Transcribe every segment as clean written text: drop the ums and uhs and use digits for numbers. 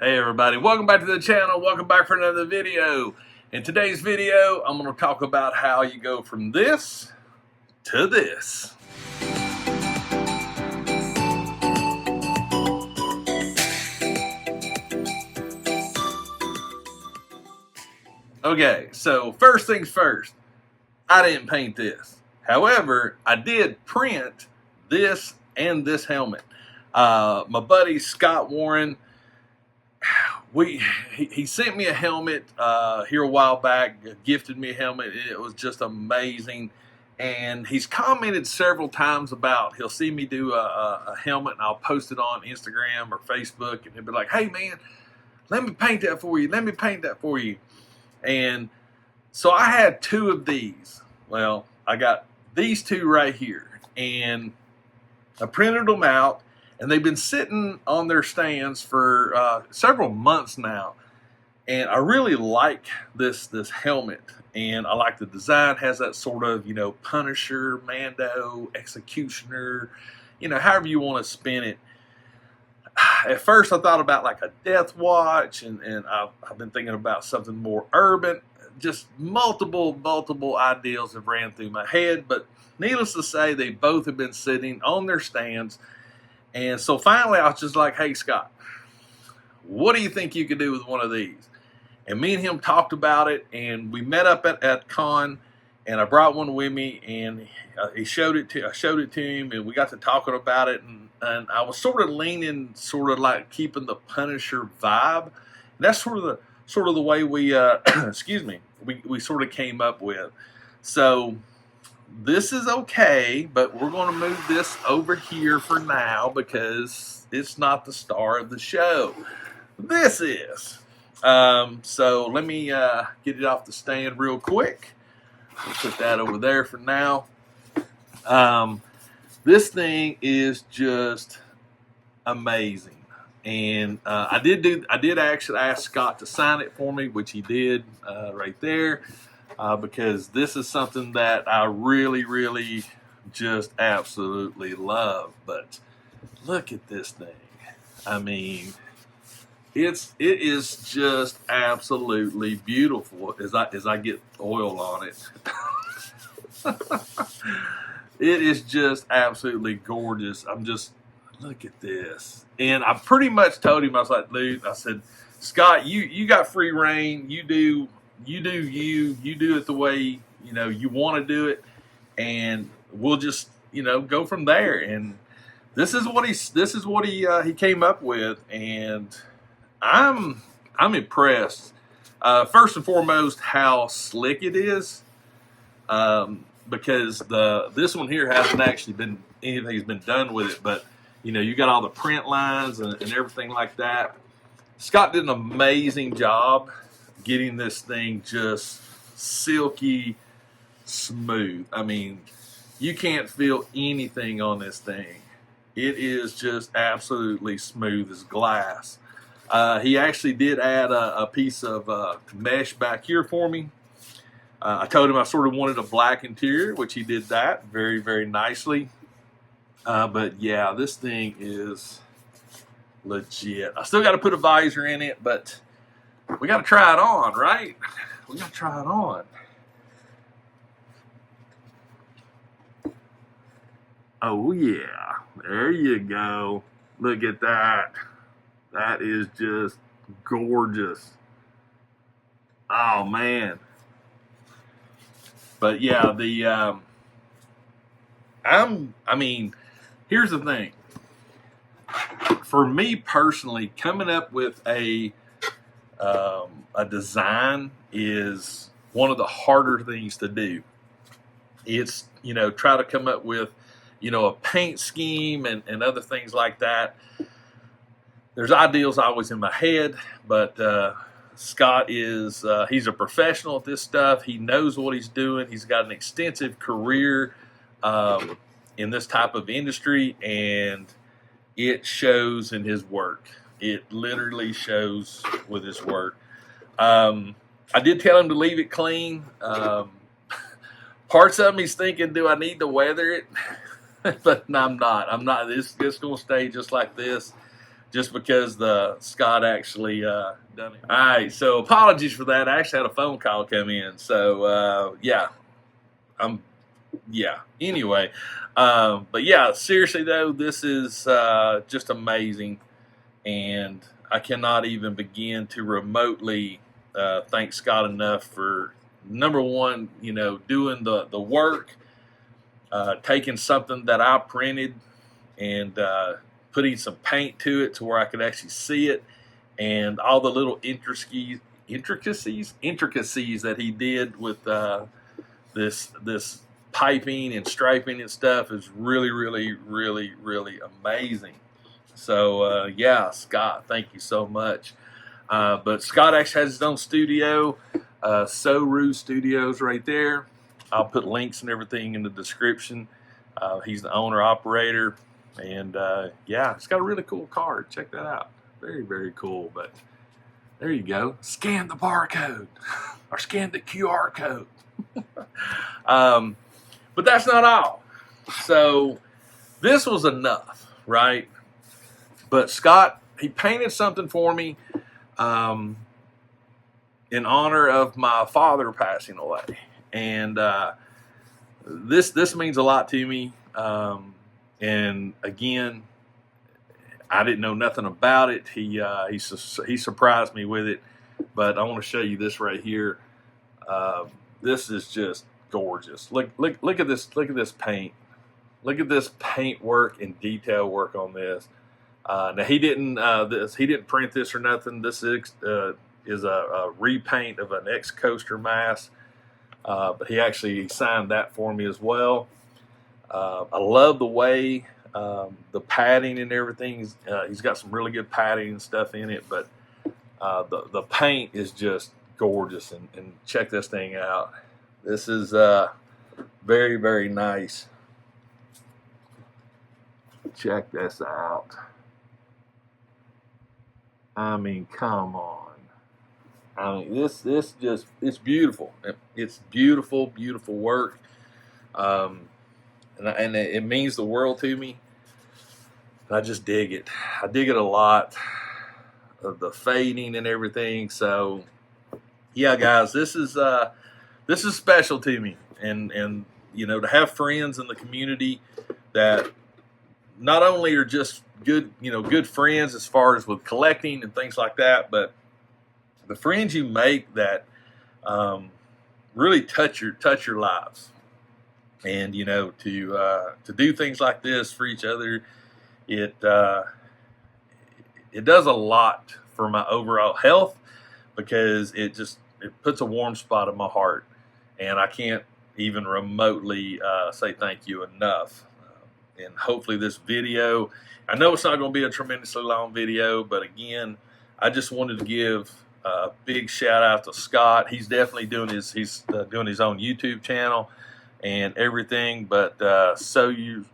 Hey everybody, welcome back to the channel. Welcome back for another video. In today's video, I'm going to talk about how you go from this to this. Okay, so first things first, I didn't paint this. However, I did print this and this helmet. My buddy Scott Warren, he sent me a helmet here a while back, gifted me a helmet, and it was just amazing. And he's commented several times about he'll see me do a helmet and I'll post it on Instagram or Facebook, and he'll be like, hey man, let me paint that for you, let me paint that for you. And so I had two of these. Well, I got these two right here, and I printed them out, and they've been sitting on their stands for several months now. And I really like this helmet, and I like the design. It has that sort of, Punisher, Mando, Executioner, however you want to spin it. At first I thought about like a Death Watch, and I've been thinking about something more urban. Just multiple ideas have ran through my head, but needless to say, they both have been sitting on their stands. And so finally I was just like, hey Scott, what do you think you could do with one of these? And me and him talked about it, and we met up at con, and I brought one with me, and I showed it to him, and we got to talking about it, and I was sort of leaning like keeping the Punisher vibe. And that's sort of the way we excuse me, we sort of came up with. So this is okay, but we're going to move this over here for now because it's not the star of the show. This is. So let me get it off the stand real quick. We'll put that over there for now. This thing is just amazing, and I did actually ask Scott to sign it for me, which he did right there, because this is something that I really just absolutely love. But look at this thing. I mean, it is just absolutely beautiful as I get oil on it. It is just absolutely gorgeous. Look at this. And I pretty much told him, I was like, dude, I said, Scott, you got free reign. You do it the way, you want to do it. And we'll just, go from there. And this is what he came up with. And I'm impressed. First and foremost, how slick it is. Because this one here hasn't actually been anything's been done with it, but you got all the print lines and everything like that. Scott did an amazing job getting this thing just silky smooth. I mean, you can't feel anything on this thing. It is just absolutely smooth as glass. He actually did add a piece of mesh back here for me. I told him I sort of wanted a black interior, which he did that very nicely. But yeah, this thing is legit. I still got to put a visor in it, but we got to try it on, right? We got to try it on. Oh yeah, there you go. Look at that. That is just gorgeous. Oh man. But yeah, I mean, here's the thing. For me personally, coming up with a design is one of the harder things to do. It's, try to come up with, a paint scheme and other things like that. There's ideals always in my head, but Scott is he's a professional at this stuff. He knows what he's doing. He's got an extensive career in this type of industry, and it shows in his work. It literally shows with his work. I did tell him to leave it clean. Parts of him he's thinking, do I need to weather it? But no, I'm not. This is going to stay just like this. just because the Scott actually done it. All right, so apologies for that. I actually had a phone call come in, so yeah, yeah. Anyway, but yeah, seriously though, this is just amazing, and I cannot even begin to remotely thank Scott enough for, number one, doing the work, taking something that I printed and putting some paint to it to where I could actually see it, and all the little intricacies that he did with this piping and striping and stuff is really, really, really, really amazing. So yeah, Scott, thank you so much. But Scott actually has his own studio, Soru Studios, right there. I'll put links and everything in the description. He's the owner operator, and yeah, it's got a really cool card. Check that out. Very, very cool. But there you go. Scan the barcode or scan the QR code. But that's not all. So this was enough, right? But Scott, he painted something for me in honor of my father passing away, and this means a lot to me. And again, I didn't know nothing about it. He surprised me with it. But I want to show you this right here. This is just gorgeous. Look at this. Look at this paint. Look at this paint work and detail work on this. Now he didn't print this or nothing. This is a repaint of an X-Coaster mask, but he actually signed that for me as well. I love the way the padding and everything. He's got some really good padding and stuff in it, but the paint is just gorgeous. And check this thing out. This is very, very nice. Check this out. I mean, come on. I mean, this just, it's beautiful. It's beautiful, beautiful work. And it means the world to me. I just dig it. I dig it a lot. The fading and everything. So, yeah, guys, this is special to me. And to have friends in the community that not only are just good friends as far as with collecting and things like that, but the friends you make that really touch your lives. And to do things like this for each other, it does a lot for my overall health, because it puts a warm spot in my heart, and I can't even remotely say thank you enough. And hopefully this video, I know it's not going to be a tremendously long video, but again, I just wanted to give a big shout out to Scott. He's definitely doing his own YouTube channel and everything, but Soru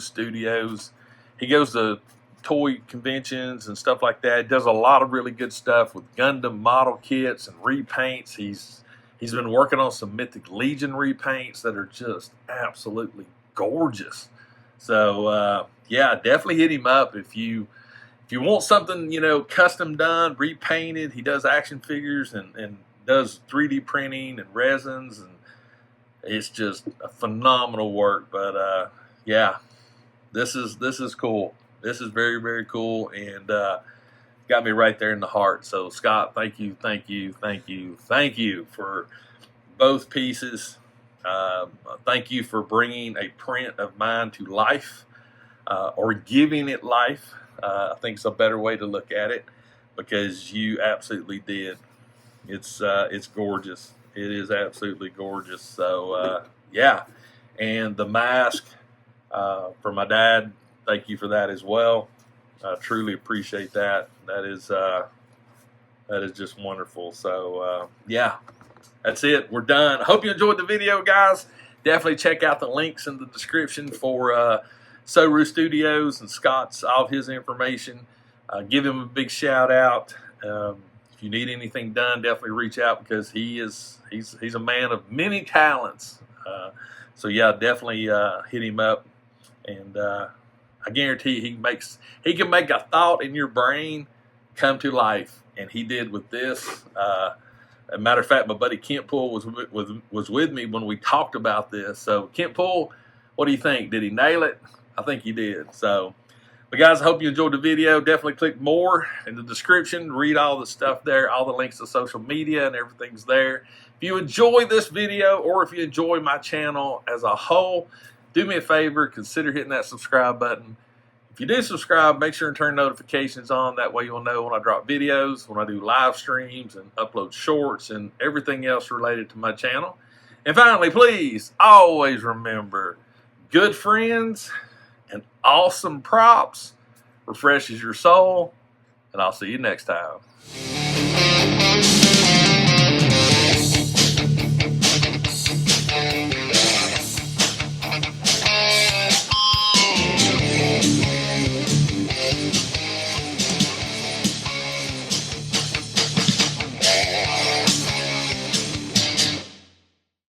Studios, he goes to toy conventions and stuff like that. He does a lot of really good stuff with Gundam model kits and repaints. He's been working on some Mythic Legion repaints that are just absolutely gorgeous. So yeah, definitely hit him up if you want something custom done, repainted. He does action figures and does 3D printing and resins, and it's just a phenomenal work. But yeah, this is cool. This is very, very cool, and got me right there in the heart. So Scott, thank you for both pieces. Thank you for bringing a print of mine to life, or giving it life. I think it's a better way to look at it, because you absolutely did. It's gorgeous. It is absolutely gorgeous. So yeah, and the mask for my dad. Thank you for that as well. I truly appreciate that. That is just wonderful. So yeah, that's it. We're done. I hope you enjoyed the video, guys. Definitely check out the links in the description for Soru Studios and Scott's, all of his information. Give him a big shout out. If you need anything done, definitely reach out, because he's a man of many talents. So yeah, definitely hit him up. And I guarantee he can make a thought in your brain come to life, and he did with this. As a matter of fact, my buddy Kent Poole was with me when we talked about this. So, Kent Poole, what do you think? Did he nail it? I think he did. So, but guys, I hope you enjoyed the video. Definitely click more in the description. Read all the stuff there. All the links to social media and everything's there. If you enjoy this video, or if you enjoy my channel as a whole, do me a favor. Consider hitting that subscribe button. If you do subscribe, make sure and turn notifications on. That way you'll know when I drop videos, when I do live streams and upload shorts and everything else related to my channel. And finally, please always remember, good friends and awesome props refreshes your soul. And I'll see you next time.